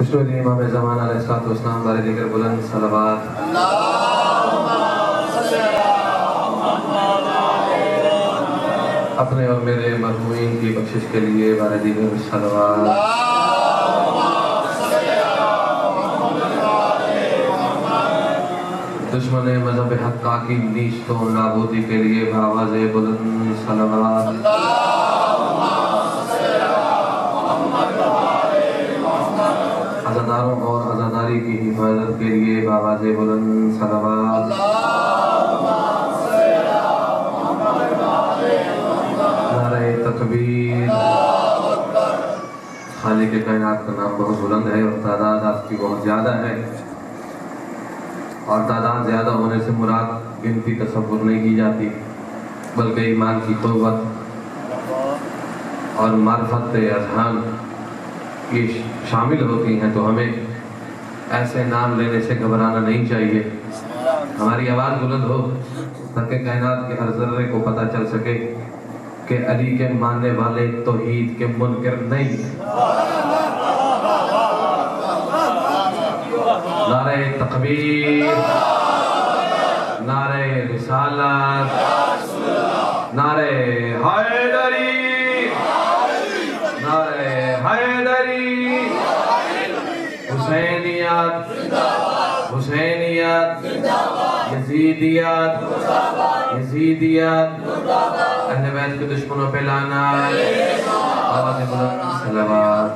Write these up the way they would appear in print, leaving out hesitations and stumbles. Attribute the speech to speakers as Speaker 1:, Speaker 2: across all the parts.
Speaker 1: خوشنود امام زمان علیہ الصلوۃ والسلام بارے دیگر بلند صلوات اپنے اور میرے مرحومین کی بخشش کے لیے بارے دیگر صلوات دشمن مذہب حق کی نیست و نابودی کے لیے بآواز بلند صلوات عزاداروں اور عزاداری کی حفاظت کے لیے بآواز بلند صلوات نعرہ تکبیر خالق کائنات کا نام بہت بلند ہے اور تعداد آپ کی بہت زیادہ ہے اور تعداد زیادہ ہونے سے مراد گنتی تصور نہیں کی جاتی بلکہ ایمان کی قوت اور معرفت اذہان یہ شامل ہوتی ہیں تو ہمیں ایسے نام لینے سے گھبرانا نہیں چاہیے ہماری آواز بلند ہو تاکہ کائنات کے ہر ذرے کو پتہ چل سکے کہ علی کے ماننے والے توحید کے منکر نہیں نعرہ تکبیر نعرہ رسالت نعرہ حیدری نعرہ حیدری حسینیت حسینیت یزیدیت یزیدیت اہل بیت کے دشمنوں پہ لعنت آواز بلند صلوات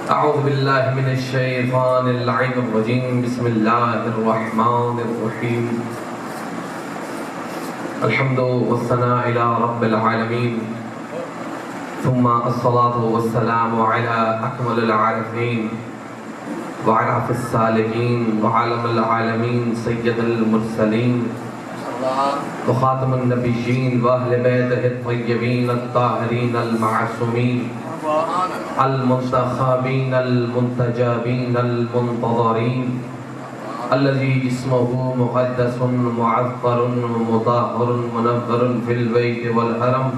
Speaker 1: اعوذ باللہ من الشیطان اللعین الرجیم بسم اللہ الرحمن الرحیم الحمد والثناء الى رب العالمین ثم الصلاة والسلام على اکمل العارفین وعرف السالکین وعالم العالمین سید المرسلین وخاتم النبیین واہل بیتہ الطیبین الطاہرین المعصومین المنتخبین المنتجبین المنتظرین الذي اسمه مقدس معظر مطهر منور في البيت والحرم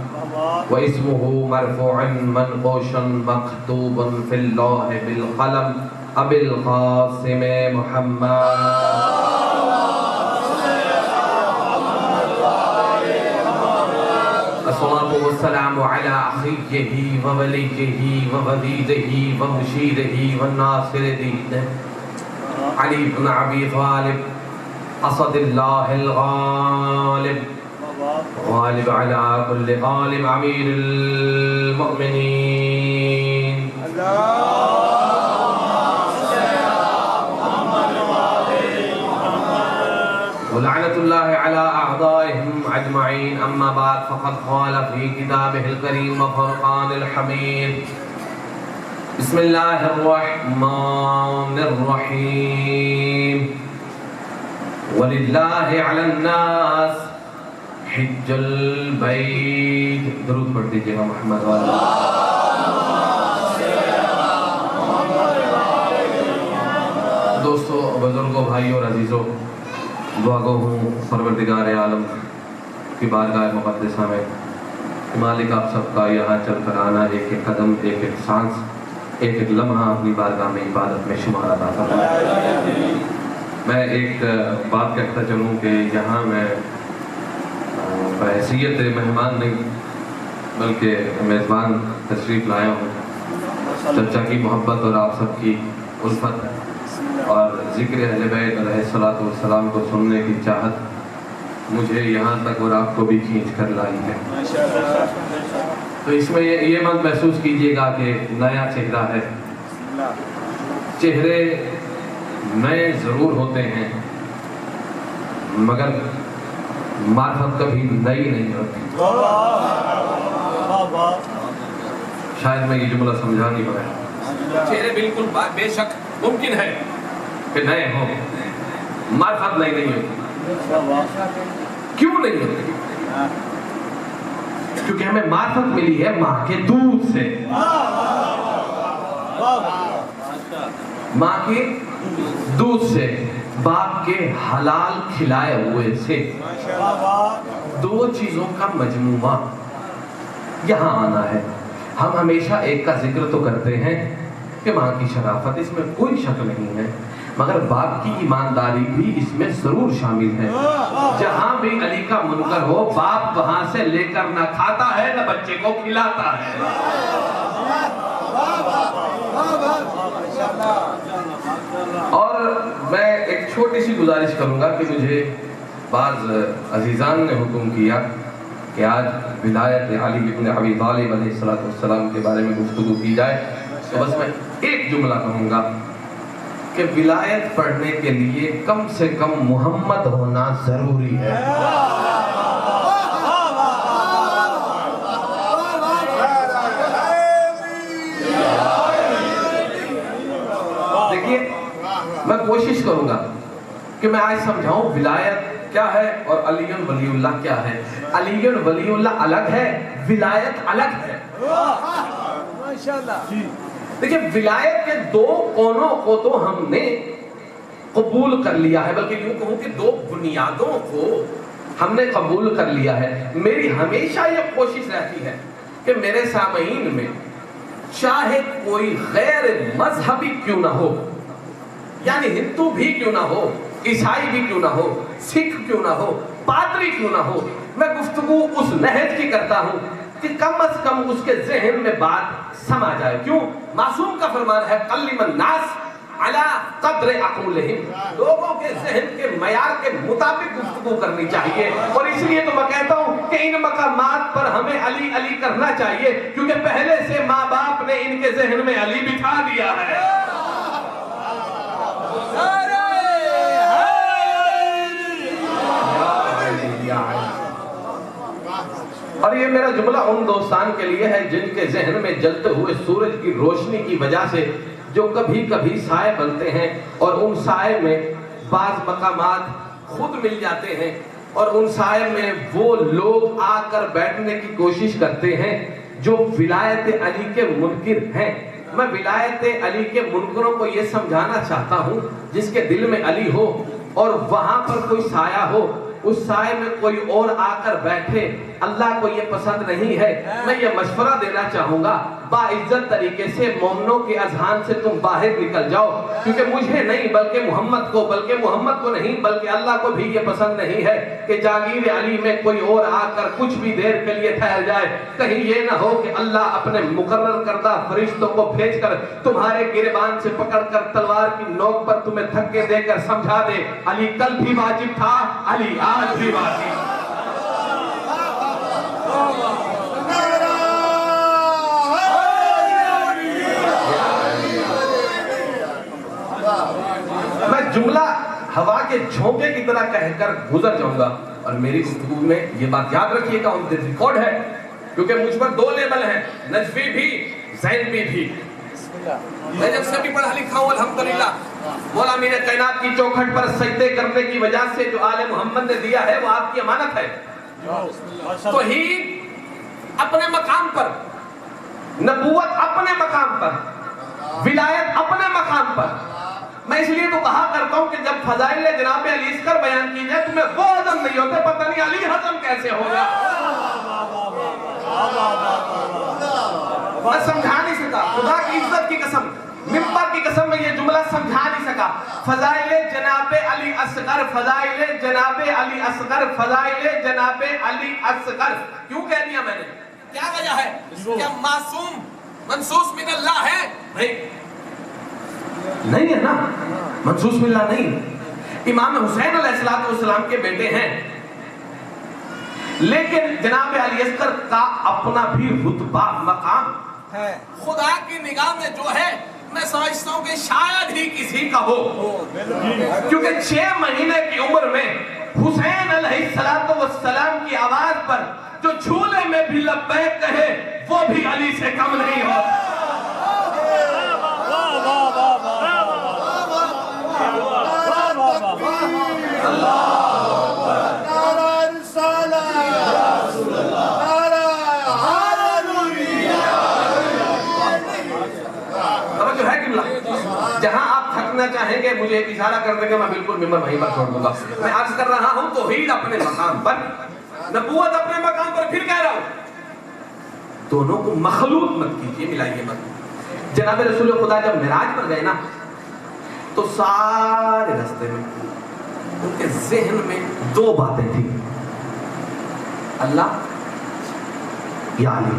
Speaker 1: واسمه مرفوع منقوش مكتوب في اللوح بالقلم ابي القاسم محمد الصلاة والسلام على أخيه ووليه وغديده ومشيره والناصر دينه علي بن أبي طالب أسد الله الغالب غالب على كل غالب أمير المؤمنين ولعنة الله على أعدائهم أجمعين أما بعد فقد قال في كتابه الكريم وفرقان الحميد بسم الله الرحمن الرحيم ولله على الناس حج البيت درود پڑھ دیجئے محمد والا دوستو بزرگوں بھائیوں اور عزیزوں دعا گو ہوں پروردگار عالم کی بارگاہ مقدسہ میں مالک آپ سب کا یہاں چل کر آنا ایک ایک قدم ایک ایک سانس ایک ایک لمحہ اپنی بارگاہ میں عبادت میں شمار عطا فرمائے میں ایک بات کہتا چلوں کہ یہاں میں بحیثیت مہمان نہیں بلکہ میزبان تشریف لایا ہوں چچا کی محبت اور آپ سب کی الفت اور ذکر اہل بیت علیہ الصلوۃ والسلام کو سننے کی چاہت مجھے یہاں تک اور آپ کو بھی کھینچ کر لائی ہے تو اس میں یہ مت محسوس کیجئے گا کہ نیا چہرہ ہے چہرے نئے ضرور ہوتے ہیں مگر معرفت کبھی نئی نہیں ہوتی شاید میں یہ جملہ سمجھا نہیں پایا چہرے بالکل بے شک ممکن ہے کہ نئے ہوں معرفت نئی نہیں ہوتی کیوں نہیں ہوتی کیونکہ ہمیں معرفت ملی ہے ماں کے دودھ سے ماں کے دودھ سے باپ کے حلال کھلائے ہوئے سے دو چیزوں کا مجموعہ یہاں آنا ہے. ہم ہمیشہ ایک کا ذکر تو کرتے ہیں کہ ماں کی شرافت، اس میں کوئی شک نہیں ہے، مگر باپ کی ایمانداری بھی اس میں ضرور شامل ہے. جہاں بھی علی کا منکر ہو، باپ وہاں سے لے کر نہ کھاتا ہے نہ بچے کو کھلاتا ہے. اور میں ایک چھوٹی سی گزارش کروں گا کہ مجھے بعض عزیزان نے حکم کیا کہ آج ولایت علی بن ابی طالب علیہ السلام کے بارے میں گفتگو کی جائے، تو بس میں ایک جملہ کہوں گا کہ ولایت پڑھنے کے لیے کم سے کم محمد ہونا ضروری ہے. دیکھیے میں کوشش کروں گا کہ میں آج سمجھاؤں ولایت کیا ہے اور علی ولی اللہ کیا ہے. علی ولی اللہ الگ ہے، ولایت الگ ہے. دیکھیں ولایت کے دو کونوں کو تو ہم نے قبول کر لیا ہے، بلکہ یوں کہوں کہ دو بنیادوں کو ہم نے قبول کر لیا ہے. میری ہمیشہ یہ کوشش رہتی ہے کہ میرے سامعین میں چاہے کوئی غیر مذہبی کیوں نہ ہو، یعنی ہندو بھی کیوں نہ ہو، عیسائی بھی کیوں نہ ہو، سکھ کیوں نہ ہو، پادری کیوں نہ ہو، میں گفتگو اس نہج کی کرتا ہوں کہ کم از کم اس کے ذہن میں بات سما جائے. کیوں؟ معصوم کا فرمان ہے قلم الناس علی قدر عقولہم، لوگوں کے ذہن کے معیار کے مطابق گفتگو کرنی چاہیے. اور اس لیے تو میں کہتا ہوں کہ ان مقامات پر ہمیں علی علی کرنا چاہیے، کیونکہ پہلے سے ماں باپ نے ان کے ذہن میں علی بٹھا دیا ہے. اور یہ میرا جملہ ان دوستان کے لیے ہے جن کے ذہن میں جلتے ہوئے سورج کی روشنی کی وجہ سے جو کبھی کبھی سائے بنتے ہیں اور ان سائے میں بعض مقامات خود مل جاتے ہیں اور ان سائے میں وہ لوگ آ کر بیٹھنے کی کوشش کرتے ہیں جو ولایت علی کے منکر ہیں. میں ولایت علی کے منکروں کو یہ سمجھانا چاہتا ہوں جس کے دل میں علی ہو اور وہاں پر کوئی سایہ ہو، اس سائے میں کوئی اور آ کر بیٹھے، اللہ کو یہ پسند نہیں ہے. میں یہ مشورہ دینا چاہوں گا باعزت طریقے سے مومنوں کے اذہان سے تم باہر نکل جاؤ، کیونکہ مجھے نہیں بلکہ محمد کو نہیں بلکہ اللہ کو بھی یہ پسند نہیں ہے کہ جاگیر علی میں کوئی اور آ کر کچھ بھی دیر کے لیے ٹھہر جائے. کہیں یہ نہ ہو کہ اللہ اپنے مقرر کردہ فرشتوں کو بھیج کر تمہارے گریبان سے پکڑ کر تلوار کی نوک پر تمہیں دھکے دے کر سمجھا دے علی کل بھی واجب تھا، علی آج بھی واجب. میں جملہ ہوا کے جھونکے کی طرح کہہ کر گزر جاؤں گا، اور میری گفتگو میں یہ بات یاد رکھیے گا، ان دن ریکارڈ ہے، کیونکہ مجھ پر دو لیبل ہیں، نجفی بھی زینبی بھی. میں جب سے بھی پڑھا لکھا ہوں الحمدللہ، مولا میر کائنات کی چوکھٹ پر سجدے کرنے کی وجہ سے جو آل محمد نے دیا ہے وہ آپ کی امانت ہے. توحید اپنے مقام پر، نبوت اپنے مقام پر، ولایت اپنے مقام پر. میں اس لیے تو کہا کرتا ہوں کہ جب فضائل جناب علی اصغر بیان کی جائے تمہیں وہ ہضم نہیں ہوتے، پتہ نہیں علی ہضم کیسے ہوگا. میں سمجھا نہیں سکا، خدا کی عزت کی قسم، ممبر کی قسم میں یہ جملہ سمجھا نہیں سکا. فضائل جناب علی اصغر، فضائل جناب علی اصغر، فضائل جناب علی اصغر کیوں کہہ دیا میں نے؟ کیا وجہ ہے؟ کیا معصوم منصوص من اللہ ہے؟ نہیں ہے نا، منصوص من اللہ نہیں. امام حسین علیہ السلام کے بیٹے ہیں، لیکن جناب علی اصغر کا اپنا بھی رتبہ مقام ہے. خدا کی نگاہ میں جو ہے میں سمجھتا ہوں کہ شاید ہی کسی کا ہو، کیونکہ 6 مہینے کی عمر میں حسین علیہ السلام کی آواز پر جو جھولے میں بھی لبیک کہے وہ بھی علی سے کم نہیں ہو. جہاں آپ تھکنا چاہیں گے مجھے اشارہ کر دیں گے، میں بالکل ممبر وہیں پر چھوڑ دوں گا. میں عرض کر رہا ہوں توحید اپنے مقام پر، نبوت اپنے مقام پر. پھر کہہ رہا ہوں دونوں کو مخلوط مت کیجیے، ملائیے مت۔ جناب رسول خدا جب معراج پر گئے نا تو سارے راستے میں ان کے ذہن میں دو باتیں تھیں، اللہ یا علی۔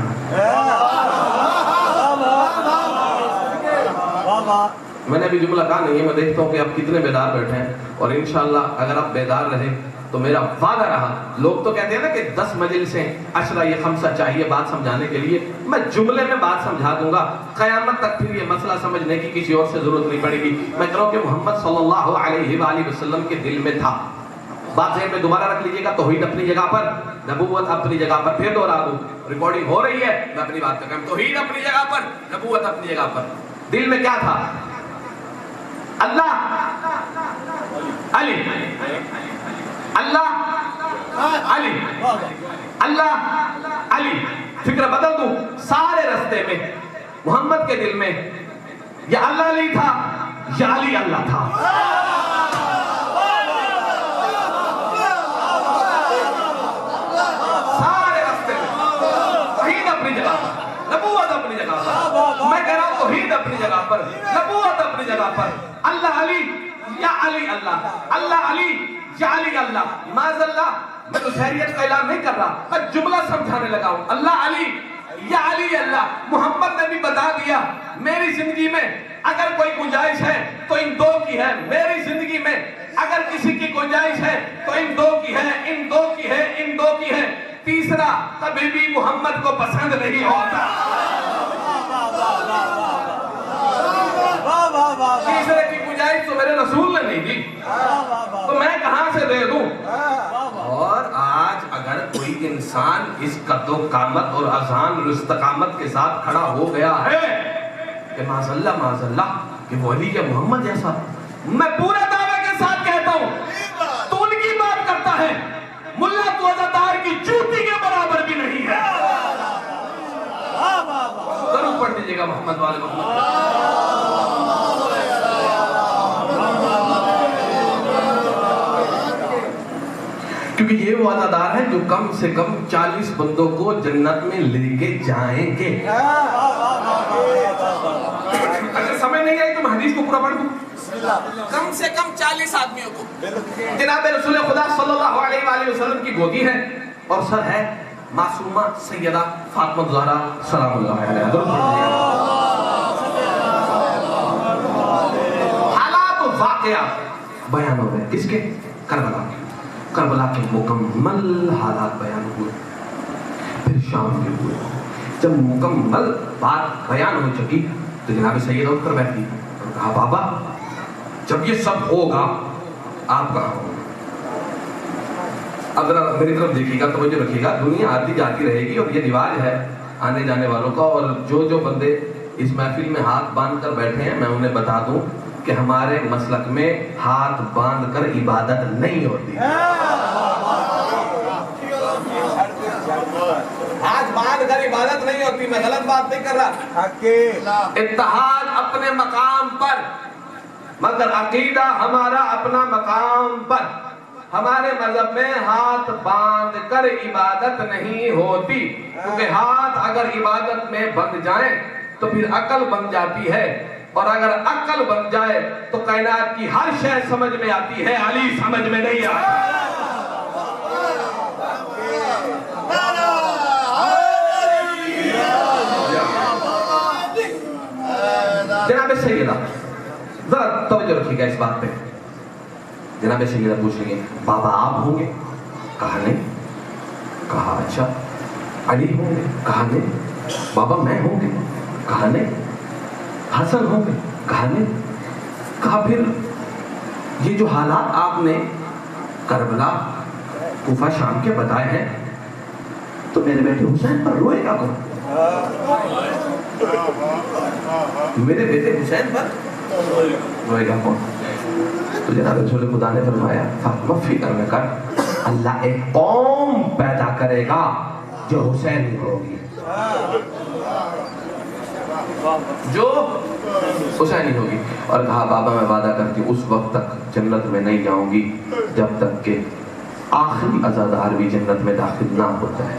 Speaker 1: میں نے ابھی جملہ کہا نہیں ہے، میں دیکھتا ہوں کہ آپ کتنے بیدار بیٹھے ہیں، اور انشاءاللہ اگر آپ بیدار رہے تو میرا وعدہ رہا، لوگ تو کہتے ہیں نا کہ 10 مجلسیں عشرہ یہ خمسہ چاہیے بات سمجھانے کے لیے، میں جملے میں بات سمجھا دوں گا، قیامت تک پھر یہ مسئلہ سمجھنے کی کسی اور سے ضرورت نہیں پڑے گی۔ میں کہہ رہا ہوں کہ محمد صلی اللہ علیہ وآلہ وسلم کے دل میں تھا، بات ذہن میں دوبارہ رکھ لیجئے گا، توحید اپنی جگہ پر، نبوت اپنی جگہ پر، پھر دوہرا دوں، ریکارڈنگ ہو رہی ہے، میں اپنی بات کر رہا ہوں، توحید اپنی جگہ پر، نبوت اپنی جگہ پر، دل میں کیا تھا؟ اللہ علی، اللہ علی، اللہ علی۔ فکر بدل دوں، سارے رستے میں محمد کے دل میں یا اللہ علی تھا یا علی اللہ تھا۔ سارے رستے میں توحید اپنی جگہ پر، نبوت اپنی جگہ پر، میں کہہ رہا ہوں توحید اپنی جگہ پر، نبوت اپنی جگہ پر، اللہ علی یا علی اللہ، اللہ علی یا علی اللہ۔ معاذ اللہ، میں تو شہریت کا اعلان نہیں کر رہا، میں جملہ سمجھانے لگا ہوں، اللہ علی یا علی اللہ۔ محمد نے بھی بتا دیا، میری زندگی میں اگر کوئی گنجائش ہے تو ان دو کی ہے، میری زندگی میں اگر کسی کی گنجائش ہے تو ان دو کی ہے، ان دو کی ہے، ان دو کی ہے، تیسرا کبھی بھی محمد کو پسند نہیں ہوتا۔ تیسرے کی گنجائش تو میرے رسول نے نہیں دی، تو میں کہاں سے دے دوں؟ اور آج اگر کوئی انسان اس قد و قامت اور اذان اور استقامت کے ساتھ کھڑا ہو گیا ہے کہ معاذ اللہ کہ وہ علی یا محمد جیسا، میں پورے دعوے کے ساتھ کہتا ہوں تو ان کی بات کرتا ہے، ملا تو عزادار کی جوتی کے برابر بھی نہیں ہے۔ ضرور پڑھ دیجئے گا محمد والے محمد۔ کیونکہ یہ وہ عزادار ہیں جو کم سے کم 40 بندوں کو جنت میں لے کے جائیں گے۔ اگر سمجھ نہیں آئی تو میں حدیث کو پورا پڑھ دوں، کم سے کم 40 آدمیوں کو جناب رسول خدا صلی اللہ علیہ وآلہ وسلم کی گودی ہے، اور سر ہے معصومہ سیدہ فاطمہ الزہرا سلام اللہ علیہا۔ حالات و واقعات بیان ہو گئے، کس کے؟ کربلا کے۔ کربلا کے مکمل حالات بیان ہوئے، پھر شام کے ہوئے۔ جب مکمل بات بیان ہو چکی تو جناب سیدہ اٹھ کر بیٹھی اور کہا بابا جب یہ سب ہوگا آپ کہاں ہوں؟ اب ذرا میری طرف دیکھیے گا، توجہ رکھیے گا، دنیا آتی جاتی رہے گی اور یہ رواج ہے آنے جانے والوں کا، اور جو بندے اس محفل میں ہاتھ باندھ کر بیٹھے ہیں میں انہیں بتا دوں کہ ہمارے مسلک میں ہاتھ باندھ کر عبادت نہیں ہوتی۔ ہاتھ باندھ کر عبادت نہیں ہوتی، میں غلط بات نہیں کر رہا۔ اتحاد اپنے مقام پر، مگر عقیدہ ہمارا اپنا مقام پر۔ ہمارے مذہب میں ہاتھ باندھ کر عبادت نہیں ہوتی، کیونکہ ہاتھ اگر عبادت میں بندھ جائیں تو پھر عقل بن جاتی ہے، اور اگر عقل بن جائے تو کائنات کی ہر شے سمجھ میں آتی ہے، علی سمجھ میں نہیں آتی۔ جناب سیدہ ذرا توجہ رکھیے گا اس بات پہ، جناب سیدہ پوچھ رہی ہیں بابا آپ ہوں گے؟ کہا نہیں۔ کہا اچھا علی ہوں گے؟ کہا نہیں۔ بابا میں ہوں گے؟ کہا نہیں۔ حسن ہوں گے؟ کہا نہیں۔ کہا پھر یہ جو حالات آپ نے کربلا کوفہ شام کے بتائے ہیں تو میرے بیٹے حسین پر روئے گا کون؟ میرے بیٹے حسین پر روئے گا کون؟ تو جناب رسول خدا نے فرمایا فاطمہ فکر نہ کر، اللہ ایک قوم پیدا کرے گا جو حسین ہوگی، جو حسینی ہوگی۔ اور کہا بابا میں وعدہ کرتی ہوں اس وقت تک جنت میں نہیں جاؤں گی جب تک کہ آخری عزادار بھی جنت میں داخل نہ ہوتا ہے۔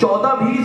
Speaker 1: 14-20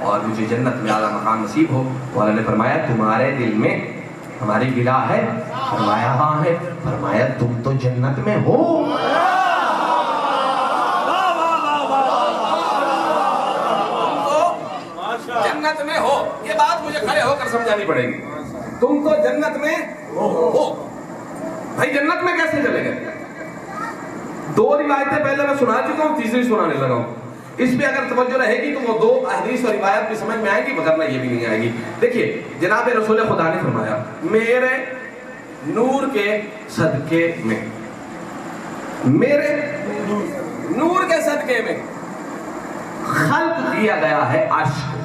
Speaker 2: اور مجھے جنت میں اعلیٰ مقام نصیب ہو. تو اللہ نے فرمایا تمہارے دل میں ہماری گلا ہے؟ فرمایا ہاں ہے. فرمایا تم تو جنت میں ہو. جنت میں ہو. یہ بات مجھے کھڑے ہو کر سمجھانی پڑے گی. تم تو جنت میں ہو. بھائی جنت میں کیسے چلے گئے؟ 2 روایتیں پہلے میں سنا چکا ہوں, تیسری سنانے لگا ہوں. اس پہ اگر توجہ رہے گی تو وہ 2 حدیث اور روایت بھی سمجھ میں آئے گی, مگر یہ بھی نہیں آئے گی. دیکھیے جناب رسول خدا نے فرمایا میرے نور کے صدقے میں, میرے نور کے صدقے میں خلق کیا گیا ہے عرش کو.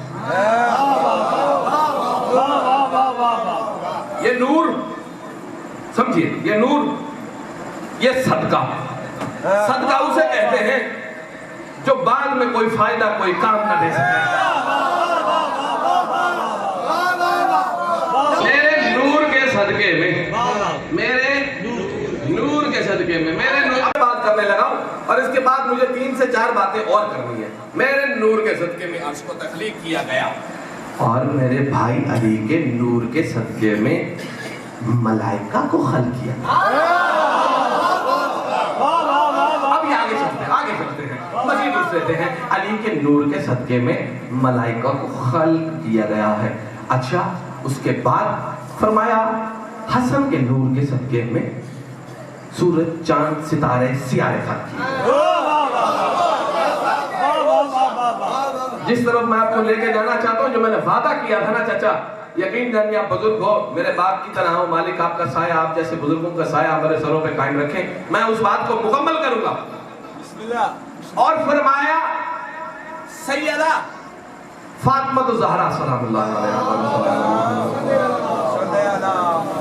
Speaker 2: یہ نور سمجھیے, یہ نور, یہ صدقہ. صدقہ اسے کہتے ہیں جو بعد میں کوئی فائدہ کوئی کام نہ دے سکے. میرے نور کے صدقے میں, میرے نور کے صدقے میں, میرے نور بات کرنے لگا ہوں اور اس کے بعد مجھے 3 سے 4 باتیں اور کرنی ہے. میرے نور کے صدقے میں عرش کو تخلیق کیا گیا, اور میرے بھائی علی کے نور کے صدقے میں ملائکہ کو خلق کیا. اب آگے چلتے ہیں, مزید اس لیتے ہیں. علی کے نور کے صدقے میں ملائکہ کو خلق کیا گیا ہے. اچھا, اس کے بعد فرمایا حسن کے نور کے صدقے میں سورج, چاند, ستارے, سیارے خلق کیے. جس طرف میں آپ کو لے کے جانا چاہتا ہوں, جو میں نے وعدہ کیا تھا نا چچا, یقین جانیے آپ بزرگ ہو, میرے باپ کی طرح ہو, مالک آپ کا سایہ, آپ جیسے بزرگوں کا سایہ ہمارے سروں پہ قائم رکھیں. میں اس بات کو مکمل کروں گا. اور فرمایا سیدہ فاطمہ الزہرا سلام اللہ علیہا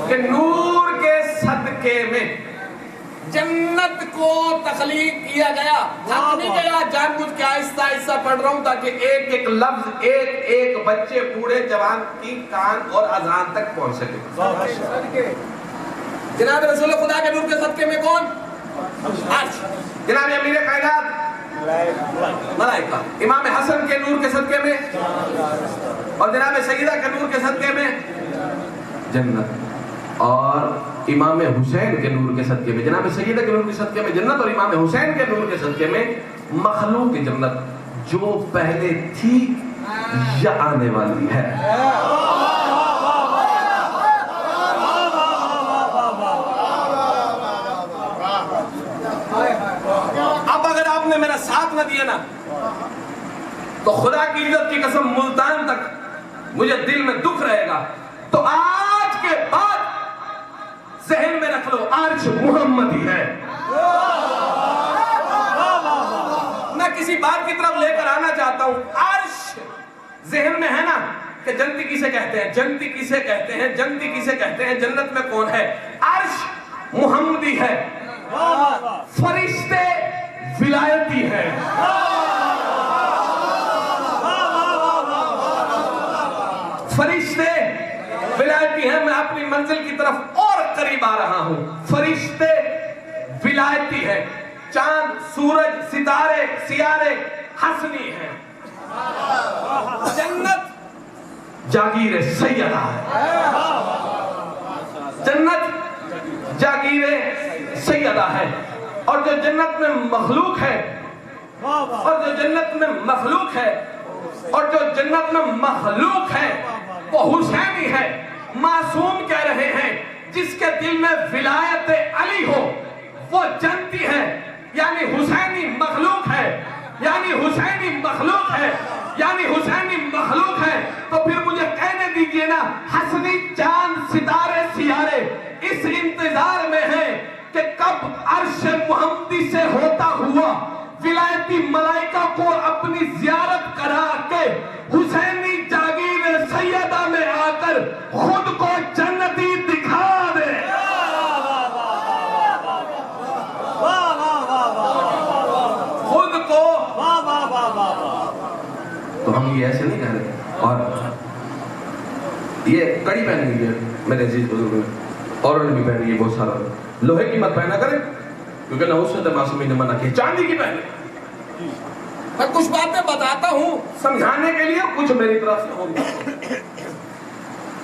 Speaker 2: کہ نور کے صدقے میں جنت کو تخلیق کیا گیا. تھک نہیں گیا, جان بوجھ کے آہستہ آہستہ پڑھ رہا ہوں تاکہ ایک ایک لفظ, ایک ایک بچے بوڑھے جوان کی کان اور اذان تک پہنچ سکے. جناب رسول خدا کے نور کے صدقے میں کون؟ عرش. جناب امیر کائنات ملائکہ. امام حسن کے نور کے صدقے میں, اور جناب سیدہ کے نور کے صدقے میں جنت, اور امام حسین کے نور کے صدقے میں, جناب سیدہ کے نور کے صدقے میں جنت, اور امام حسین کے نور کے صدقے میں مخلوق کی جنت جو پہلے تھی یا آنے والی ہے. اب اگر آپ نے میرا ساتھ نہ دیا نا تو خدا کی عزت کی قسم ملتان تک مجھے دل میں دکھ رہے گا. تو آج کے بعد ذہن میں رکھ لو, عرش محمدی ہے. میں کسی بات کی طرف لے کر آنا چاہتا ہوں. عرش ذہن میں ہے نا کہ جنتی کسے کہتے ہیں, جنتی کسے کہتے ہیں, جنتی کسے کہتے ہیں, جنت میں کون ہے؟ عرش محمدی ہے. فرشتے ولایتی ہے. فرشتے ولایتی ہیں. میں اپنی منزل کی طرف اور قریب آ رہا ہوں. فرشتے ولایتی ہے. چاند, سورج, ستارے, سیارے حسنی ہیں. جنت جاگیر سیدہ ہے. جنت جاگیر سیدہ ہے. اور جو جنت میں مخلوق ہے, اور جو جنت میں مخلوق ہے, اور جو جنت میں مخلوق ہے وہ حسینی ہے. معصوم کہہ رہے ہیں جس کے دل میں ولایت علی ہو وہ جنتی ہے, یعنی حسینی مخلوق ہے, یعنی حسینی مخلوق ہے, یعنی حسینی مخلوق ہے. تو پھر مجھے کہنے دیجئے نا, حسنی چاند, ستارے, سیارے اس انتظار میں ہیں کہ کب عرش محمدی سے ہوتا ہوا ولایتی ملائکہ کو اپنی زیارت کرا کے حسینی جاگیر سیدہ میں آ کر خود کو جنتی دکھا دے. خود کو. تو ہم یہ ایسے نہیں کہہ رہے. اور یہ کڑی پہن لی ہے میرے عزیز بزرگ نے, اور بھی پہنی ہے بہت سارا. لوہے کی مت پہنا کریں کیونکہ نحوست معصومی نے منع کی. چاندی کی پہنے, میں کچھ باتیں بتاتا ہوں سمجھانے کے لیے، کچھ میری طرف سے ہوگی۔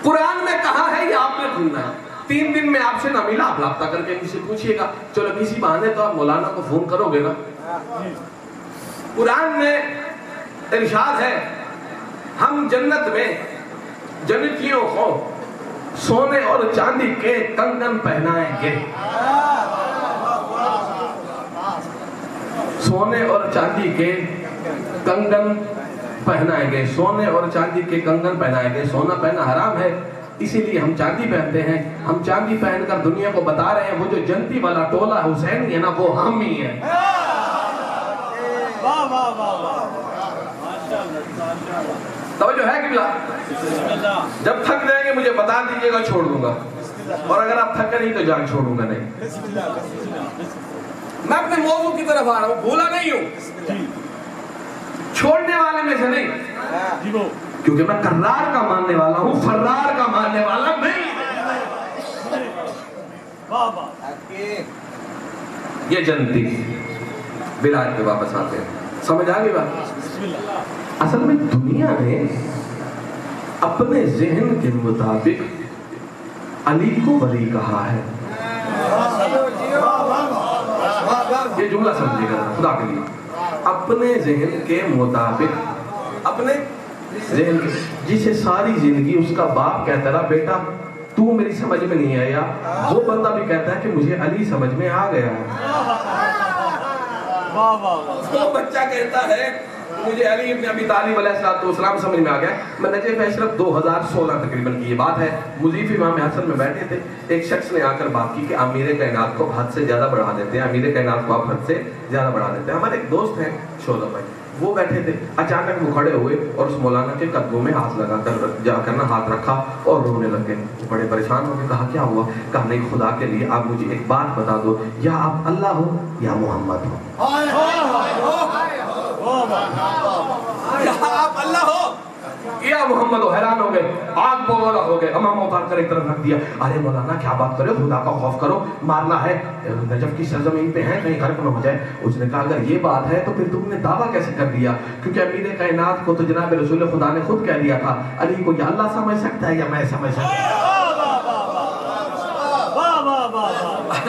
Speaker 2: قرآن میں کہا ہے یہ آپ نے ڈھونڈنا ہے۔ 3 دن میں آپ سے نہ ملا، آپ رابطہ کر کے مجھ سے پوچھیے گا، چلو کسی بہانے تو آپ مولانا کو فون کرو گے نا۔ قرآن میں ارشاد ہے ہم جنت میں جنتیوں کو سونے اور چاندی کے کنگن پہنائیں گے، سونے اور چاندی کے کنگن پہنائیں گے، سونے اور چاندی کے کنگن پہنائیں گے۔ سونا پہننا حرام ہے، اسی لیے ہم چاندی پہنتے ہیں۔ ہم چاندی پہن کر دنیا کو بتا رہے ہیں وہ جو جنتی والا ٹولہ حسین ہے نا، وہ ہم ہی ہیں۔ توجہ ہے کہ بلا؟ جب تھک جائیں گے مجھے بتا دیجئے گا، چھوڑ دوں گا، اور اگر آپ تھکے نہیں تو جان چھوڑوں گا نہیں۔ میں اپنے موضوع کی طرف آ رہا ہوں، بھولا نہیں ہوں، چھوڑنے والے میں سے نہیں، کیونکہ میں کرار کا ماننے والا ہوں، فرار کا ماننے والا نہیں۔ یہ جنتی بلاد پہ واپس آتے ہیں، سمجھ آگے بات؟ اصل میں دنیا نے اپنے ذہن کے مطابق علی کو ولی کہا ہے۔ یہ جملہ سمجھے گا خدا کے لیے، اپنے ذہن کے مطابق، اپنے ذہن کے، جسے ساری زندگی اس کا باپ کہتا رہا بیٹا تو میری سمجھ میں نہیں آیا، وہ بندہ بھی کہتا ہے کہ مجھے علی سمجھ میں آ گیا۔ وہ بچہ کہتا ہے مجھے علی ابن ابی طالب علیہ السلام سمجھ میں آ گیا۔ میں نجف اشرف 2016 تقریباً کی یہ بات ہے، مضیف امام حسن میں بیٹھے تھے، ایک شخص نے آ کر بات کی کہ امیر کائنات کو حد سے زیادہ بڑھا دیتے ہیں، امیر کائنات کو آپ حد سے زیادہ بڑھا دیتے ہیں۔ ہمارے ایک دوست ہیں شعلہ بھائی، وہ بیٹھے تھے، اچانک وہ کھڑے ہوئے اور اس مولانا کے قدموں میں ہاتھ لگا کر جا کر نہ ہاتھ رکھا اور رونے لگے۔ بڑے پریشان ہو کے کہا کیا ہوا؟ کہا نہیں خدا کے لیے آپ مجھے ایک بات بتا دو، یا آپ اللہ ہو یا محمد ہو، یا آپ اللہ ہو یا محمد ہو۔ حیران ہو گئے، آگ بولا ہو گئے، امام اتار کر ایک طرف رکھ دیا۔ ارے مولانا کیا بات کرے، خدا کا خوف کرو، مارنا ہے، نجف کی سرزمین پہ ہیں، کہیں غرق نہ ہو جائے۔ اس نے کہا اگر یہ بات ہے تو پھر تم نے دعویٰ کیسے کر دیا؟ کیونکہ امیر کائنات کو تو جناب رسول خدا نے خود کہہ دیا تھا علی کو یا اللہ سمجھ سکتا ہے یا میں سمجھ سکتا ہوں،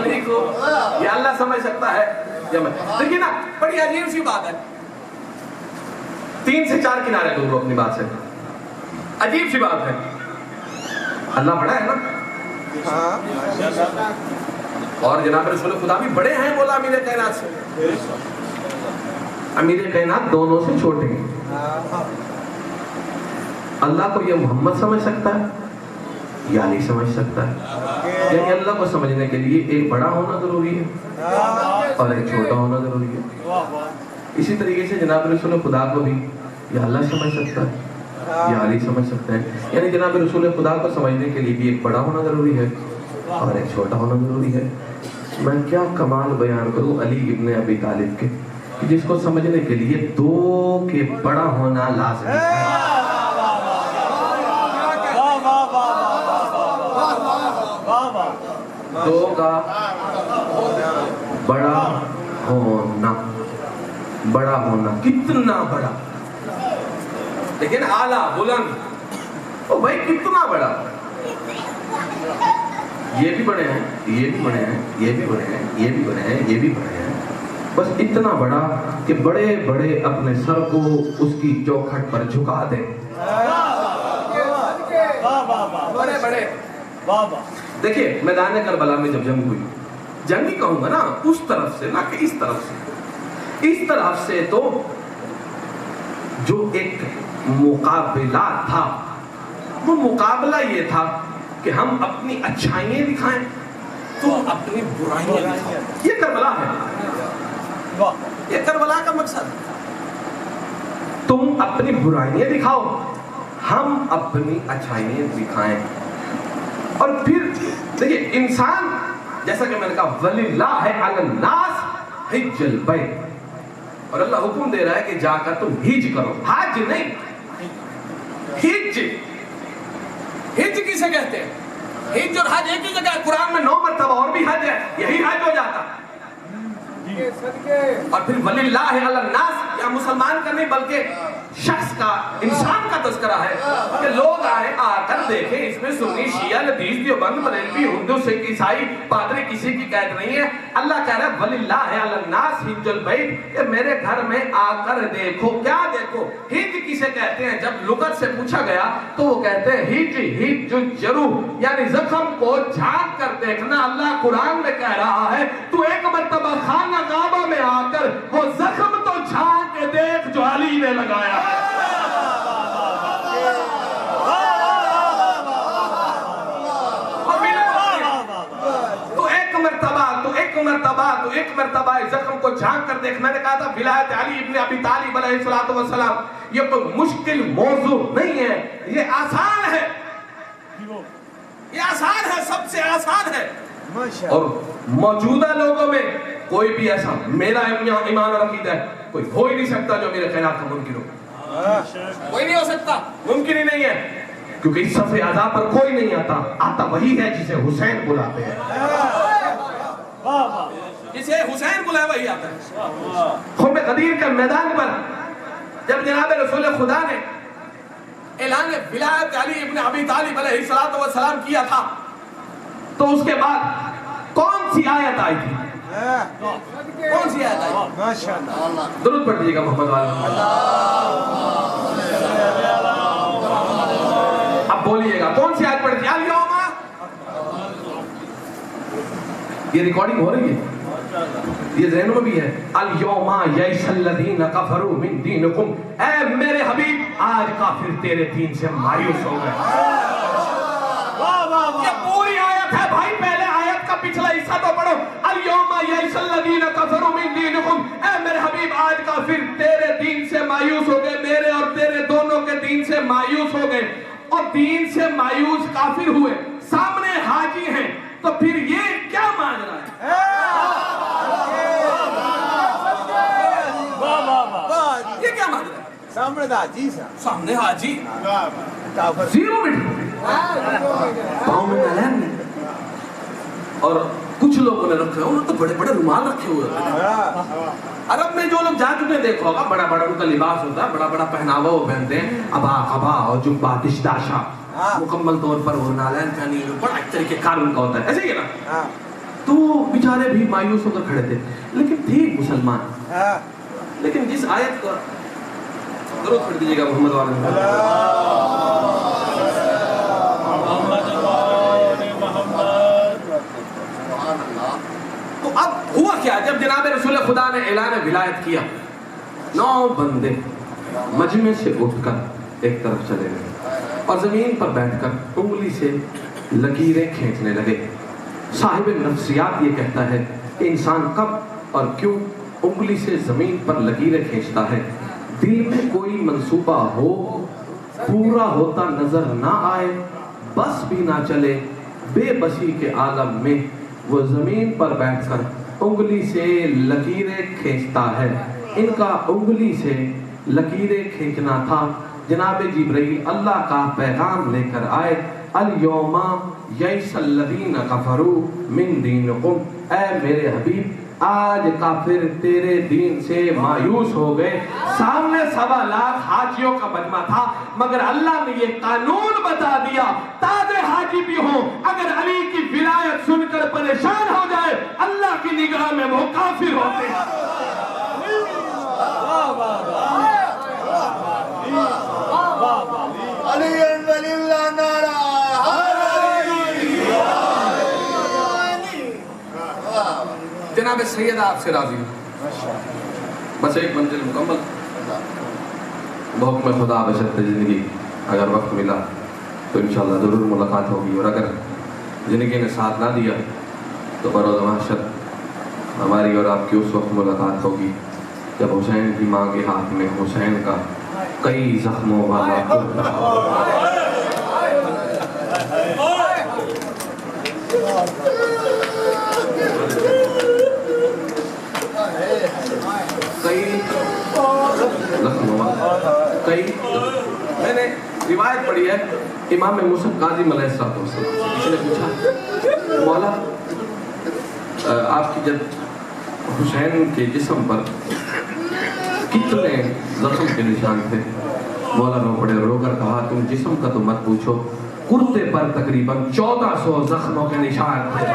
Speaker 2: علی کو یا اللہ سمجھ سکتا ہے یا میں۔ دیکھیں نا بڑی عجیب سی بات ہے، 3 سے 4 کنارے دور اپنی بات سے، عجیب سی بات ہے۔ اللہ بڑا ہے نا، اور جناب رسول خدا بھی بڑے ہیں، بولا امیر کائنات سے۔ امیر کائنات دونوں سے چھوٹے ہیں۔ اللہ کو یہ محمد سمجھ سکتا ہے یا نہیں سمجھ سکتا ہے؟ یعنی اللہ کو سمجھنے کے لیے ایک بڑا ہونا ضروری ہے اور ایک چھوٹا ہونا ضروری ہے۔ اسی طریقے سے جناب رسول خدا کو بھی یا اللہ سمجھ سکتا ہے یا علی سمجھ سکتا ہے، یعنی جناب رسول خدا کو سمجھنے کے لیے بھی ایک بڑا ہونا ضروری ہے اور ایک چھوٹا ہونا ضروری ہے۔ میں کیا کمال بیان کروں علی ابن ابی طالب کے، کہ جس کو سمجھنے کے لیے 2 کے بڑا ہونا لازمی ہے۔ 2 کا بڑا ہونا، بڑا ہونا، کتنا بڑا، لیکن اعلیٰ بلند، او بھائی کتنا بڑا، یہ بھی بڑے ہیں، یہ بھی بڑے ہیں، یہ بھی بڑے ہیں، یہ بھی بڑے ہیں، یہ بھی بڑے ہیں، بس اتنا بڑا کہ بڑے بڑے اپنے سر کو اس کی چوکھٹ پر جھکا دیں۔ بڑے بڑے دیکھیے میدان کربلا میں جب جنگ ہوئی، جنگ ہی کہوں گا نا، اس طرف سے نہ کہ اس طرف سے، اس طرف سے تو جو ایک مقابلہ تھا، وہ مقابلہ یہ تھا کہ ہم اپنی اچھائیاں دکھائیں، تم اپنی برائیاں دکھاؤ۔ یہ کربلا ہے، یہ کربلا کا مقصد، تم اپنی برائیاں دکھاؤ، ہم اپنی اچھائیاں دکھائیں۔ اور پھر دیکھیے انسان جیسا کہ میں نے کہا وَلِلَّهِ عَلَى النَّاسِ حِجَّ الْبَيْتِ، اور اللہ حکم دے رہا ہے کہ جا کر تم حج کرو، حج نہیں، حج۔ حج کسے کہتے ہیں؟ حج اور حج ایک ہی جگہ ہے، قرآن میں 9 مرتبہ، اور بھی حج ہے، یہی حج ہو جاتا۔ اور پھر وَلِلَّهِ عَلَى النَّاسِ، یا مسلمان کا نہیں بلکہ شخص کا، انسان کا تذکرہ ہے کہ لوگ آ کر دیکھیں، اس میں سنی، شیعہ، لدیز، دیوبند، بریلوی، ہندو، سکھ، عیسائی، پادری، کسی کی قید نہیں ہے۔ اللہ کہہ رہا ہے وَلِلَّهِ عَلَى النَّاسِ حِجُّ الْبَيْتِ، کہ میرے گھر میں آ کر دیکھو۔ کیا دیکھو؟ حج کسے کہتے ہیں؟ جب لغت سے پوچھا گیا تو وہ کہتے ہیں حج الجروح، یعنی زخم کو جھانک کر دیکھنا۔ اللہ قرآن میں کہہ رہا ہے تو ایک مرتبہ خانہ کعبہ میں آ کر وہ زخم تو جھانک کے دیکھ جو علی نے لگایا ہے۔ تو ایک مرتبہ زخم کو جھانک کر دیکھ۔ میں نے کہا تھا ولایت علی ابن ابی طالب علیہ السلام یہ کوئی مشکل موضوع نہیں ہے، یہ آسان ہے، یہ آسان ہے، سب سے آسان ہے۔ اور موجودہ لوگوں میں کوئی بھی ایسا، میرا ایمان اور عقیدہ ہے، کوئی ہو ہی نہیں سکتا جو میرے خیرات کا منکر ہو، کوئی نہیں ہو سکتا، ممکن ہی نہیں ہے، کیونکہ اس صف عزا پر کوئی نہیں آتا وہی ہے جسے حسین بلاتے ہیں، جسے حسین بلائے وہی آتا ہے۔ خم غدیر کے میدان پر جب جناب رسول خدا نے اعلان ولایت علی ابن ابی طالب علیہ السلام کیا تھا تو اس کے بعد کون سی آیت آئی تھی؟ کون سی آیت آئی؟ درود پڑھ دیجیے گا محمد والا، اب بولیے گا کون سی آیت پڑھ دی؟ یہ ریکارڈنگ ہو رہی ہے، یہ ذہنوں میں بھی ہے۔ الیوم یئس الذین کفروا من دینکم، اے میرے حبیب آج کافر تیرے دین سے مایوس ہو گئے۔ یہ پوری آیت ہے بھائی، پہلے آیت کا پچھلا حصہ تو پڑھو۔ الیوم یئس الذین کفروا من دینکم، اے میرے حبیب آج کافر تیرے دین سے مایوس ہو گئے، میرے اور تیرے دونوں کے دین سے مایوس ہو گئے۔ اور دین سے مایوس کافر ہوئے، سامنے حاجی ہیں، تو پھر یہ کیا مان رہا ہے؟ یہ کیا مان رہا ہے؟ سامنے حاجی زیرو منٹ پاؤں میں نالین نہیں، اور کچھ لوگوں نے رکھے انہوں نے تو بڑے بڑے رومال رکھے ہوئے ہیں۔ عرب میں جو لوگ جا چکے دیکھو ہوگا، بڑا بڑا ان کا لباس ہوتا ہے، بڑا بڑا پہناوا وہ پہنتے ہیں، ابا اور جبہ دشداشا، مکمل طور پر وہ نالین پہنی ہوئی، بڑا ایک طریقے کار ان کا ہوتا ہے، ایسے ہی ہے نا؟ تو بیچارے بھی مایوس ہو کر کھڑے تھے، لیکن تھے مسلمان۔ لیکن جس آیت کا درود پڑھ دیجیے گا محمد والا، تو اب ہوا کیا؟ جب جناب رسول خدا نے اعلان ولایت کیا، 9 بندے مجمع سے اٹھ کر ایک طرف چلے گئے اور زمین پر بیٹھ کر انگلی سے لکیریں کھینچنے لگے۔ صاحب نفسیات یہ کہتا ہے کہ انسان کب اور کیوں انگلی سے زمین پر لکیریں کھینچتا ہے؟ دل میں کوئی منصوبہ ہو، پورا ہوتا نظر نہ آئے، بس بھی نہ چلے، بے بسی کے عالم میں وہ زمین پر بیٹھ کر انگلی سے لکیریں کھینچتا ہے۔ ان کا انگلی سے لکیریں کھینچنا تھا۔ جناب جبرائیل اللہ کا پیغام لے کر آئے، الیوم یئس الذین کفروا من دینکم، اے میرے حبیب آج کافر تیرے دین سے مایوس ہو گئے۔ سامنے 1.25 لاکھ حاجیوں کا مجمع تھا، مگر اللہ نے یہ قانون بتا دیا، تازے حاجی بھی ہوں، اگر علی کی ولایت سن کر پریشان ہو جائے، اللہ کی نگاہ میں وہ کافر ہوتے ہیں۔
Speaker 3: علی ولی اللہ نعرہ
Speaker 2: جناب سید آپ سے راضی ہوں، بس ایک منزل مکمل، بحکم خدا بشرط زندگی اگر وقت ملا تو انشاءاللہ ضرور ملاقات ہوگی، اور اگر زندگی نے ساتھ نہ دیا تو بروز محشر ہماری اور آپ کی اس وقت ملاقات ہوگی جب حسین کی ماں کے ہاتھ میں حسین کا کئی زخموں والا کئی میں نے روایت پڑھی ہے، امام موسیٰ کاظم علیہ السلام سے کسی نے پوچھا، مولا آپ کی جب
Speaker 1: حسین کے جسم پر کتنے زخم کے نشان تھے. مولا رو پڑے رو کر کہا تم جسم کا تو مت پوچھو, کرتے پر تقریباً 1400 زخموں کے نشان تھے.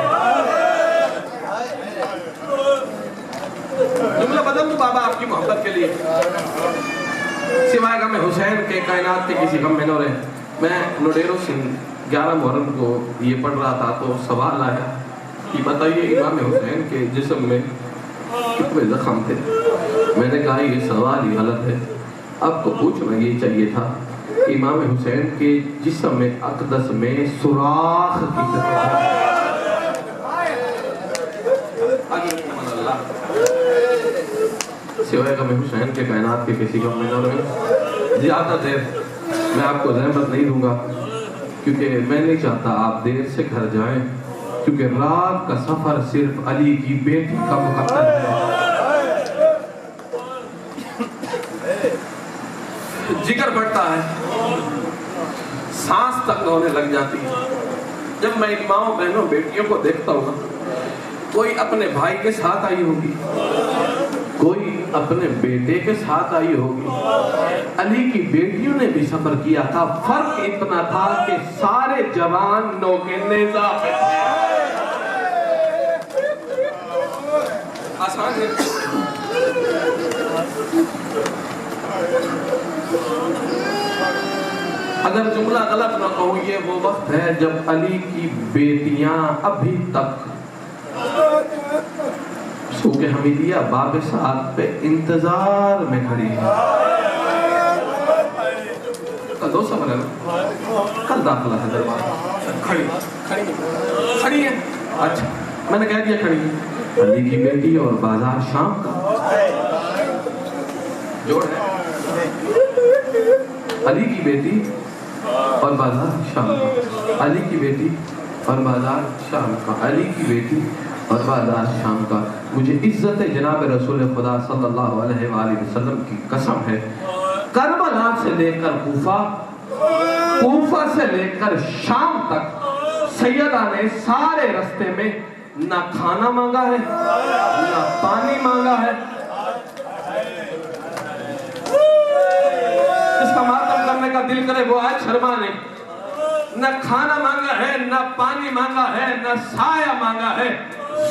Speaker 2: جملہ بدل دوں بابا آپ کی محبت کے لیے. سوائے غم حسین کے کائنات کے کسی غم میں نہ رہے. میں نوڈیرو سے 11 محرم کو یہ پڑھ رہا تھا تو سوال آیا کہ بتائیے امام حسین کے جسم میں کتنے زخم تھے. میں نے کہا یہ سوال ہی غلط ہے, آپ کو پوچھنا یہ چاہیے تھا امام حسین کے جسم میں اقدس میں سوراخ کتنے تھے. سوائے غم حسین کے کائنات کے کسی غم میں نہ رہے. زیادہ دیر میں آپ کو زحمت نہیں دوں گا کیونکہ میں نہیں چاہتا آپ دیر سے گھر جائیں, کیونکہ رات کا سفر صرف علی کی بیٹی کا مقدر ہے. جگر بڑھتا ہے, سانس تک ہونے لگ جاتی ہے جب میں ان ماؤں بہنوں بیٹیوں کو دیکھتا ہوں. کوئی اپنے بھائی کے ساتھ آئی ہوگی,
Speaker 1: کوئی اپنے بیٹے کے ساتھ آئی ہوگی. علی کی بیٹیوں نے بھی سفر کیا تھا, فرق اتنا تھا کہ سارے جوان نوکے نیزہ پہ تھے.
Speaker 2: آسان ہے.
Speaker 1: اگر جملہ غلط نہ کہوں یہ وہ وقت ہے جب علی کی بیٹیاں ابھی تک سوق حمیدیہ باب سعد پہ انتظار میں کھڑی ہیں. کل 2 سفر ہے نا, کل داخلہ ہے دربار.
Speaker 2: کھڑی ہے.
Speaker 1: اچھا میں نے کہہ دیا کھڑی ہے. علی کی بیٹی اور بازار شام کا جوڑ ہے. علی کی بیٹی اور بازار شام کا, علی کی بیٹی اور بازار شام کا, علی کی بیٹی اور بازار شام کا. مجھے عزت جناب رسول خدا صلی اللہ علیہ وآلہ وسلم کی قسم ہے, کربلا سے لے کر کوفہ, کوفہ سے لے کر شام تک سیدہ نے سارے رستے میں نہ کھانا مانگا ہے نہ پانی مانگا ہے.
Speaker 2: جس کا ماتم کرنے کا دل کرے وہ آج شرمانے. نہ کھانا مانگا ہے, نہ پانی مانگا ہے, نہ سایہ مانگا ہے.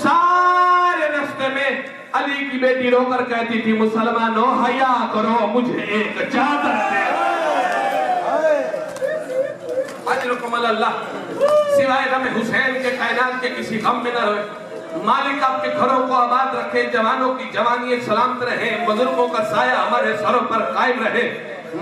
Speaker 2: سارے رستے میں علی کی بیٹی رو کر کہتی تھی مسلمانوں حیا کرو, مجھے ایک چادر دے. اجرکم اللہ. سوائے غم حسین کے کائنات کے کسی غم میں نہ رہے. مالک آپ کے گھروں کو آباد رکھے, جوانوں کی جوانی سلامت رہے, بزرگوں کا سایہ ہمارے سروں پر قائم رہے.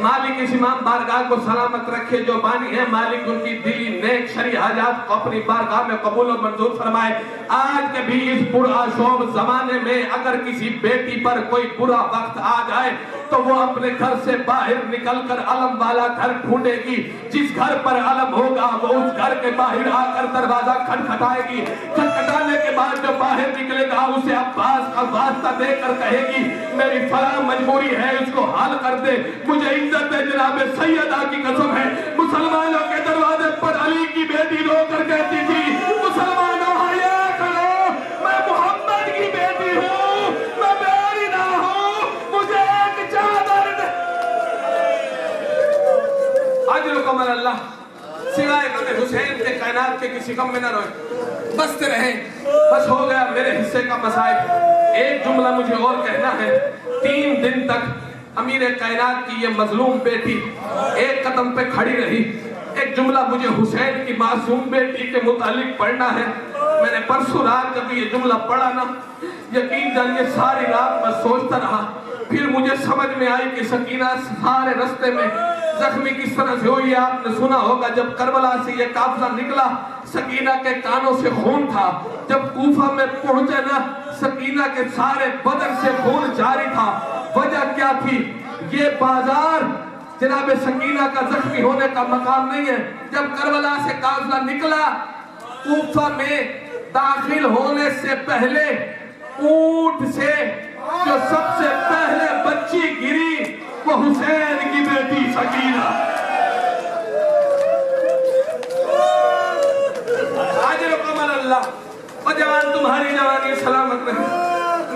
Speaker 2: مالک اس امام بارگاہ کو سلامت رکھے جو بانی ہے. مالک ان کی دلی نیک شرعی حاجات کو اپنی بارگاہ میں قبول و منظور فرمائے. آج کے بھی اس پرآشوب زمانے میں اگر کسی بیٹی پر کوئی برا وقت آ جائے تو وہ اپنے گھر سے باہر نکل کر علم والا گھر ڈھونڈے گی. جس گھر پر علم ہوگا وہ اس گھر کے باہر آ کر دروازہ کھٹکھٹائے گی. کھٹکھٹانے کے بعد جو باہر نکلے گا اسے عباس کا واسطہ دے کر کہے گی میری فلاں مجبوری ہے, اس کو حل کر دے. مجھے عزت جناب سیدہ کی قسم ہے, مسلمانوں کے دروازے پر علی کی بیٹی رو کر کہتی تھی مسلمانوں حیا کرو, میں محمد کی بیٹی ہوں, میں میری نہ ہوں, مجھے ایک چادر دے. اجرکم اللہ. سوائے غم حسین کے کائنات کے کسی غم میں نہ روئے, بستے رہیں. بس ہو گیا میرے حصے کا مصائب. ایک جملہ مجھے اور کہنا ہے. 3 دن تک امیر کائنات کی یہ مظلوم بیٹی ایک قدم پہ کھڑی رہی. ایک جملہ مجھے حسین کی معصوم بیٹی کے متعلق پڑھنا ہے. میں نے پرسوں رات جب یہ جملہ پڑھا نا, یقین جانیے ساری رات میں سوچتا رہا. پھر مجھے سمجھ میں آئی کہ سکینہ سارے رستے میں زخمی کس طرح سے ہوئی. آپ نے سنا ہوگا جب کربلا سے یہ قافلہ نکلا سکینہ کے کانوں سے خون تھا. جب کوفہ میں پہنچے نا سکینہ کے سارے بدن سے خون جاری تھا. وجہ کیا تھی؟ یہ بازار جناب سکینہ کا زخمی ہونے کا مقام نہیں ہے. جب کربلا سے قافلہ نکلا کوفہ میں داخل ہونے سے پہلے اونٹ سے جو سب سے پہلے بچی گری وہ حسین کی بیٹی سکینہ. اجرکم اللہ. اور جوان تمہاری جوانی سلامت رہے.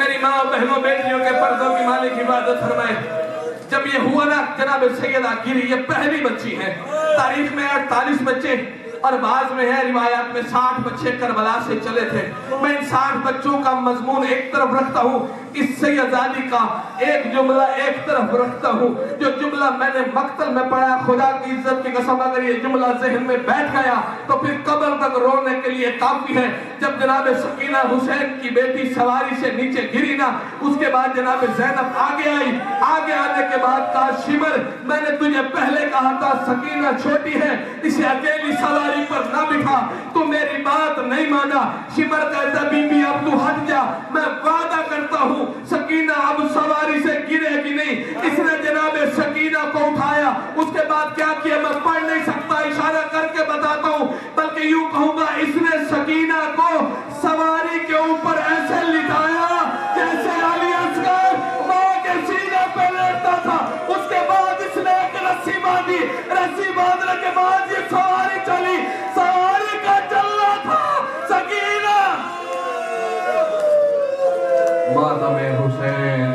Speaker 2: میری ماں بہنوں بیٹیوں کے پردوں کی مالک عبادت فرمائے. جب یہ ہوا نا جناب سیدہ گری یہ پہلی بچی ہے. تاریخ میں 48 بچے اور بعض میں ہے روایات میں 60 بچے کربلا سے چلے تھے. میں ان 60 بچوں کا مضمون ایک طرف رکھتا ہوں, اس سیدزادی کا ایک جملہ ایک طرف رکھتا ہوں. جو جملہ میں نے مقتل میں پڑھا, خدا کی عزت کی قسم اگر یہ جملہ ذہن میں بیٹھ گیا تو پھر قبر تک رونے کے لیے کافی ہے. جب جناب سکینہ حسین کی بیٹی سواری سے نیچے گری نا, اس کے بعد جناب زینب آگے آئی. آگے آنے کے بعد کہا شمر میں نے تجھے پہلے کہا تھا سکینہ چھوٹی ہے, اسے اکیلی سواری پر نہ بٹھا, تو میری بات نہیں مانا. شمر کہتا بی بی اب تو ہٹ جا, میں وعدہ کرتا ہوں سکینہ اب سواری سے گرے گی نہیں. اس نے جناب سکینہ کو اٹھایا, اس کے بعد کیا کیا میں پڑھ نہیں سکتا, اشارہ کر کے بتاتا ہوں, بلکہ یوں کہوں گا اس نے سکینہ کو سواری کے اوپر ایسے لٹایا جیسے علی اصغر ماں کے سینے پہ لیٹتا تھا. اس کے بعد اس نے ایک رسی باندھی, رسی باندھنے کے بعد یہ سواری چلی. سواری کا چلنا تھا سکینہ
Speaker 1: ماتم حسین